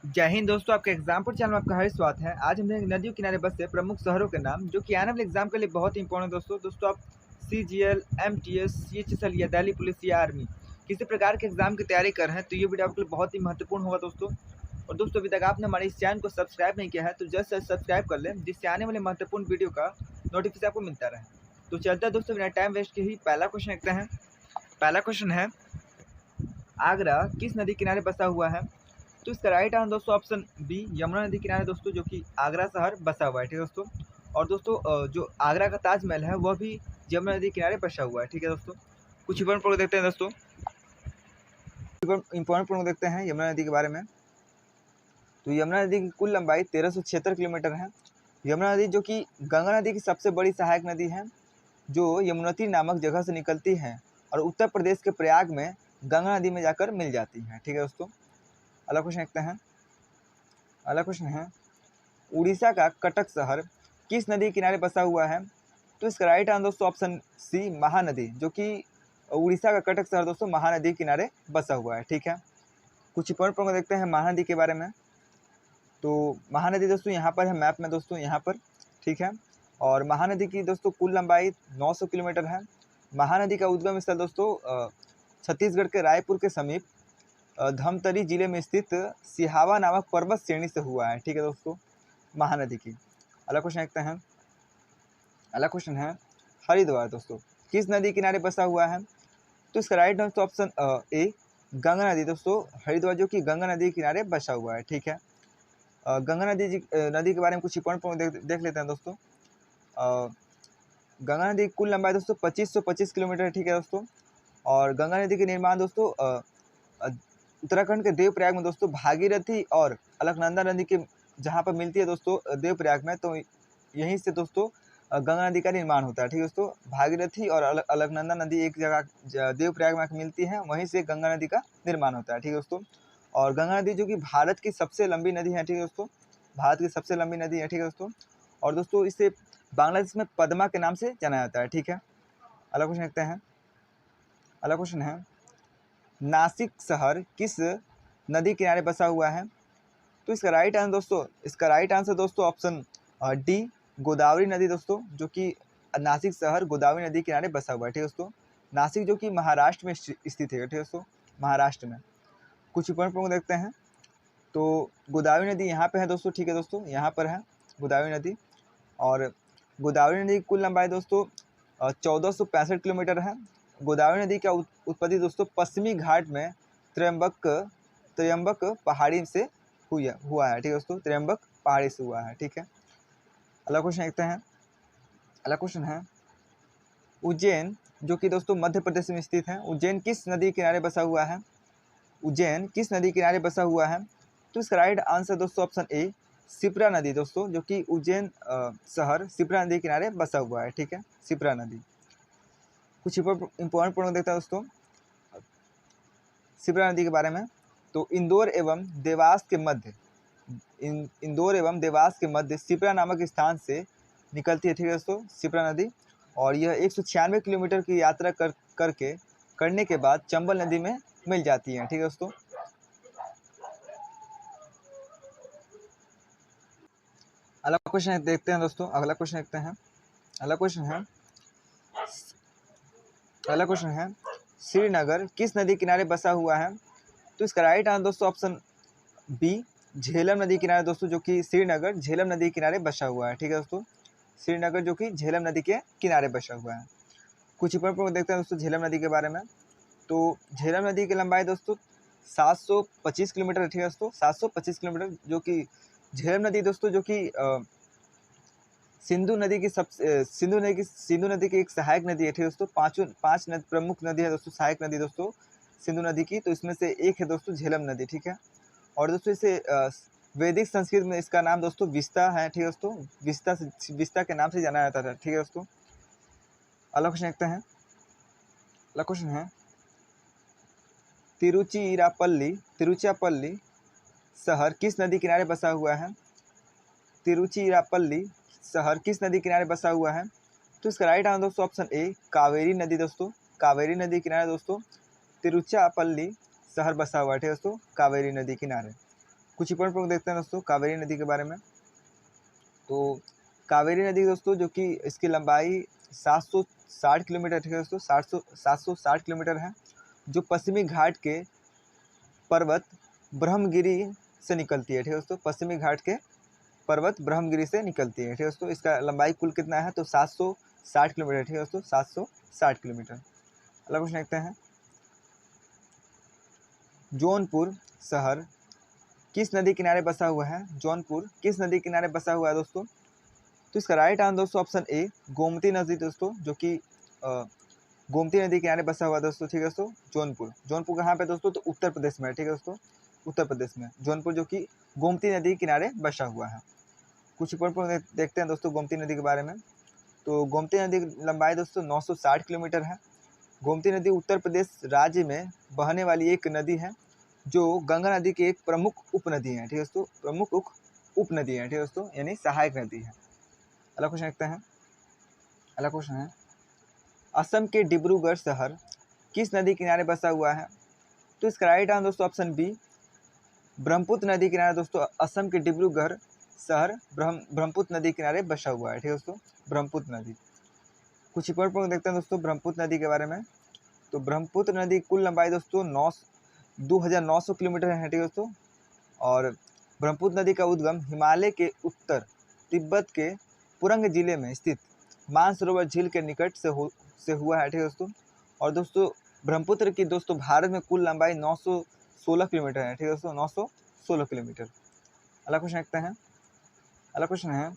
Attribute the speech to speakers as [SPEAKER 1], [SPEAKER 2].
[SPEAKER 1] जय हिंद दोस्तों, आपके एग्जामपुर चैनल में आपका हर स्वागत है। आज हम देखेंगे नदियों किनारे बसे प्रमुख शहरों के नाम, जो कि आने वाले एग्जाम के लिए बहुत ही इंपॉर्टेंट दोस्तों आप CGL, MTS, CHSL या दिल्ली पुलिस या आर्मी किसी प्रकार के एग्जाम की तैयारी कर रहे हैं तो ये वीडियो आपके लिए बहुत ही महत्वपूर्ण होगा दोस्तों। और दोस्तों अभी तक आपने हमारे इस चैनल को सब्सक्राइब नहीं किया है तो जल्द से सब्सक्राइब कर लें, जिससे आने वाले महत्वपूर्ण वीडियो का नोटिफिकेशन आपको मिलता रहे। तो चलता है दोस्तों, बिना टाइम वेस्ट के ही पहला क्वेश्चन देखते हैं। पहला क्वेश्चन है, आगरा किस नदी किनारे बसा हुआ है? तो इसका राइट आंसर दोस्तों ऑप्शन बी, यमुना नदी किनारे दोस्तों, जो कि आगरा शहर बसा हुआ है। ठीक है दोस्तों। और दोस्तों जो आगरा का ताजमहल है वह भी यमुना नदी किनारे बसा हुआ है। ठीक है दोस्तों। कुछ इंपॉर्टेंट पॉइंट देखते हैं दोस्तों, इंपॉर्टेंट पॉइंट देखते हैं यमुना नदी के बारे में। तो यमुना नदी की कुल लंबाई 1376 किलोमीटर है। यमुना नदी जो कि गंगा नदी की सबसे बड़ी सहायक नदी है, जो यमुनोत्री नामक जगह से निकलती है और उत्तर प्रदेश के प्रयाग में गंगा नदी में जाकर मिल जाती है। ठीक है दोस्तों। अगला क्वेश्चन देखते हैं। अगला क्वेश्चन है, उड़ीसा का कटक शहर किस नदी किनारे बसा हुआ है? तो इसका राइट आंसर दोस्तों ऑप्शन सी, महानदी, जो कि उड़ीसा का कटक शहर दोस्तों महानदी किनारे बसा हुआ है। ठीक है। कुछ इंपॉर्टेंट पॉइंट देखते हैं महानदी के बारे में। तो महानदी दोस्तों यहाँ पर है मैप में दोस्तों, यहाँ पर। ठीक है। और महानदी की दोस्तों कुल लंबाई 900 किलोमीटर है। महानदी का उद्गम स्थल दोस्तों छत्तीसगढ़ के रायपुर के समीप धमतरी जिले में स्थित सिहावा नामक पर्वत श्रेणी से हुआ है। ठीक है दोस्तों, महानदी की। अगला क्वेश्चन देखते हैं। अगला क्वेश्चन है, हरिद्वार दोस्तों किस नदी किनारे बसा हुआ है? तो इसका right answer option A, Ganga नदी दोस्तों। हरिद्वार जो कि गंगा नदी के किनारे बसा हुआ है। ठीक है। गंगा नदी के बारे में कुछ इंपॉर्टेंट पॉइंट देख लेते हैं दोस्तों। गंगा नदी की कुल लंबाई दोस्तों 2525 किलोमीटर है। ठीक है दोस्तों। और गंगा नदी के निर्माण दोस्तों उत्तराखंड के देवप्रयाग में दोस्तों भागीरथी और अलकनंदा नदी के जहाँ पर मिलती है दोस्तों देवप्रयाग में, तो यहीं से दोस्तों गंगा नदी का निर्माण होता है। ठीक है दोस्तों। भागीरथी और अलकनंदा नदी एक जगह देवप्रयाग में मिलती है, वहीं से गंगा नदी का निर्माण होता है। ठीक है दोस्तों। और गंगा नदी जो कि भारत की सबसे लंबी नदी है। ठीक है दोस्तों। भारत की सबसे लंबी नदी है। ठीक है दोस्तों। और दोस्तों इसे बांग्लादेश में पद्मा के नाम से जाना जाता है। ठीक है। अगला क्वेश्चन देखते हैं। अगला क्वेश्चन है, नासिक शहर किस नदी किनारे बसा हुआ है? तो इसका राइट आंसर दोस्तों ऑप्शन डी, गोदावरी नदी दोस्तों, जो कि नासिक शहर गोदावरी नदी किनारे बसा हुआ है। ठीक है दोस्तों। नासिक जो कि महाराष्ट्र में स्थित है। ठीक है दोस्तों, महाराष्ट्र में। कुछ प्रमुख देखते हैं। तो गोदावरी नदी यहाँ पे है दोस्तों। ठीक है दोस्तों, यहाँ पर है गोदावरी नदी। और गोदावरी नदी की कुल लंबाई दोस्तों 1465 किलोमीटर है। गोदावरी नदी का उत्पत्ति दोस्तों पश्चिमी घाट में त्र्यंबक पहाड़ी से हुआ है। ठीक है दोस्तों, त्र्यंबक पहाड़ी से हुआ है। ठीक है। अगला क्वेश्चन देखते हैं। अगला क्वेश्चन है, उज्जैन जो कि दोस्तों मध्य प्रदेश में स्थित है, उज्जैन किस नदी किनारे बसा हुआ है? उज्जैन किस नदी किनारे बसा हुआ है? तो इसका राइट आंसर दोस्तों ऑप्शन ए, शिप्रा नदी दोस्तों, जो कि उज्जैन शहर शिप्रा नदी किनारे बसा हुआ है। ठीक है, शिप्रा नदी। कुछ इंपॉर्टेंट पॉइंट देखता है दोस्तों शिप्रा नदी के बारे में। तो इंदौर एवं देवास के मध्य शिप्रा नामक स्थान से निकलती है। ठीक है दोस्तों, शिप्रा नदी। और यह 196 किलोमीटर की यात्रा करने के बाद चंबल नदी में मिल जाती है। ठीक है दोस्तों। अगला क्वेश्चन देखते हैं दोस्तों। अगला क्वेश्चन देखते हैं। अगला क्वेश्चन है, श्रीनगर किस नदी किनारे बसा हुआ है? तो इसका राइट आंसर दोस्तों ऑप्शन बी, झेलम नदी किनारे दोस्तों, जो कि श्रीनगर झेलम नदी किनारे बसा हुआ है। ठीक है दोस्तों, श्रीनगर जो कि झेलम नदी के किनारे बसा हुआ है। कुछ इंपॉर्टेंट देखते हैं दोस्तों झेलम नदी के बारे में। तो झेलम नदी की लंबाई दोस्तों 725 किलोमीटर है। ठीक है दोस्तों, 725 किलोमीटर, जो कि झेलम नदी दोस्तों जो कि सिंधु नदी की एक सहायक नदी है। ठीक है दोस्तों, पांच प्रमुख नदी है दोस्तों, सहायक नदी दोस्तों सिंधु नदी की, तो इसमें से एक है दोस्तों झेलम नदी। ठीक है। और दोस्तों इसे वैदिक संस्कृत में इसका नाम दोस्तों विस्ता है। ठीक है दोस्तों, विस्ता के नाम से जाना जाता था। ठीक है दोस्तों। अगला क्वेश्चन देखते हैं। अगला क्वेश्चन है, तिरुचिरापल्ली शहर किस नदी किनारे बसा हुआ है? तिरुचिरापल्ली शहर किस नदी किनारे बसा हुआ है? तो इसका राइट आंसर दोस्तों ऑप्शन ए, कावेरी नदी दोस्तों, कावेरी नदी किनारे दोस्तों तिरुचिरापल्ली शहर बसा हुआ है। ठीक है दोस्तों, कावेरी नदी किनारे। कुछ इंपॉर्टेंट प्रमुख देखते हैं दोस्तों कावेरी नदी के बारे में। तो कावेरी नदी दोस्तों जो कि इसकी लंबाई 760 किलोमीटर, ठीक है दोस्तों, 760 किलोमीटर है, जो पश्चिमी घाट के पर्वत ब्रह्मगिरी से निकलती है, ठीक है दोस्तों, पश्चिमी घाट के पर्वत ब्रह्मगिरी से निकलती है, ठीक है दोस्तों। इसका लंबाई कुल कितना है तो 760 किलोमीटर, ठीक है दोस्तों, 760 किलोमीटर। अगला क्वेश्चन देखते हैं, जौनपुर शहर किस नदी किनारे बसा हुआ है? जौनपुर किस नदी किनारे बसा हुआ है दोस्तों? तो इसका राइट आंसर दोस्तों ऑप्शन ए गोमती नदी दोस्तों, जो कि गोमती नदी किनारे बसा हुआ है दोस्तों, ठीक है दोस्तों। जौनपुर, जौनपुर कहाँ पे दोस्तों? तो उत्तर प्रदेश में है, ठीक है दोस्तों, उत्तर प्रदेश में जौनपुर जो कि गोमती नदी किनारे बसा हुआ है। कुछ इंपॉर्टेंट देखते हैं दोस्तों गोमती नदी के बारे में। तो गोमती नदी की लंबाई दोस्तों 960 किलोमीटर है। गोमती नदी उत्तर प्रदेश राज्य में बहने वाली एक नदी है, जो गंगा नदी की एक प्रमुख उपनदी है, ठीक है दोस्तों, प्रमुख उपनदी है, ठीक है दोस्तों, यानी सहायक नदी है। अगला क्वेश्चन देखते हैं, अगला क्वेश्चन है, असम के डिब्रूगढ़ शहर किस नदी किनारे बसा हुआ है? तो इसका राइट आंसर दोस्तों ऑप्शन बी ब्रह्मपुत्र नदी किनारे दोस्तों, असम के डिब्रूगढ़ शहर ब्रह्मपुत्र नदी किनारे बसा हुआ है, ठीक है दोस्तों, ब्रह्मपुत्र नदी। कुछ इंपॉर्टेंट देखते हैं दोस्तों ब्रह्मपुत्र नदी के बारे में। तो ब्रह्मपुत्र नदी कुल लंबाई दोस्तों 2900 किलोमीटर है, ठीक है दोस्तों, और ब्रह्मपुत्र नदी का उद्गम हिमालय के उत्तर तिब्बत के पुरंग जिले में स्थित मानसरोवर झील के निकट से हुआ है, ठीक है दोस्तों। और दोस्तों ब्रह्मपुत्र की दोस्तों भारत में कुल लंबाई 916 किलोमीटर है, ठीक है दोस्तों, 916 किलोमीटर। अगला क्वेश्चन देखते हैं, अगला क्वेश्चन है,